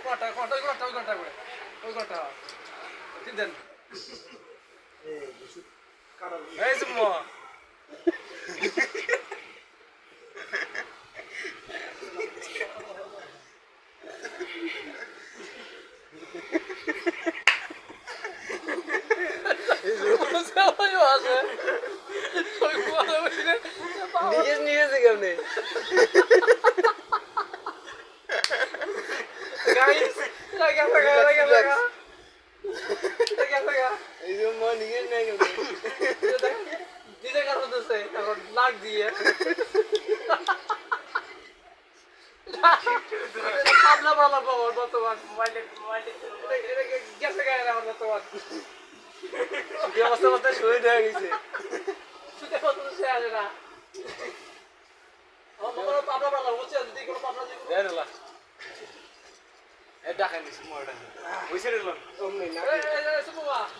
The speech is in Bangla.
কটা কটা ওই কটা ওই কটা করে ওই কটা ঠিক দেন এই সুম্মা নিজে কেমনে Guys, lagyan laga. এই যে মা নিজে নেই কেমনে দিতে কারণ দিছে এখন লাগ দিয়ে খাবলা বলা পাওয়ার বর্তমান গেছে গায়ে আমার বর্তমান ব্যবস্থা করতে শহীদ হয়ে গেছে শুতে মতো সে আসে না আমার পাবলা বলা হচ্ছে যদি কোনো পাবলা যদি দেন আল্লাহ এটা খাই নিছি মোরটা হইছে রে লন এই সুমা